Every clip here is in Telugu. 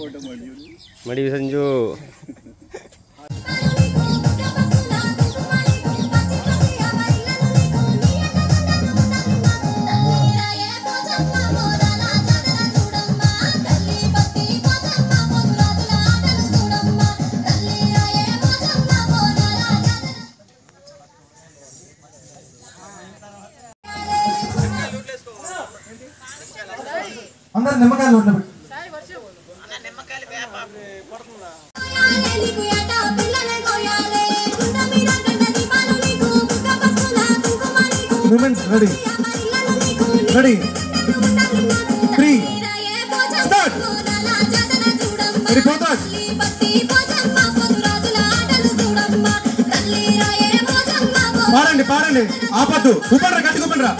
मड़ी संजू अंदर निम्मकायలు నోట్లో పెట్టు అన్న నిమ్మకాయలు వేప పడుతుందా moment ready ready 3 start ready పోతాజ్ పాడండి పాడండి ఆపద్దు ఊపండ్రా గట్టి ఊపండ్రా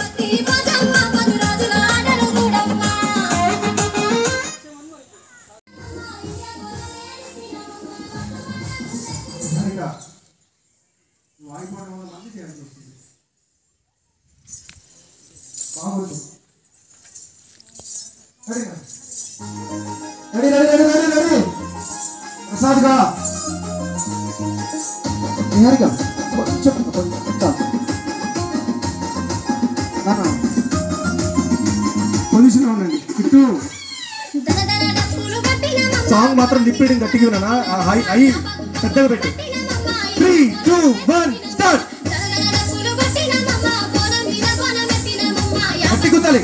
ప్రసాద్గా పొజిషన్ ఉండండి ఇటు సాంగ్ మాత్రం లిప్పింగ్ గట్టిగా ఉన్నానా హై పెద్దగా పెట్టు 3 2 1 స్టార్ట్ గట్టి గుర్తాలి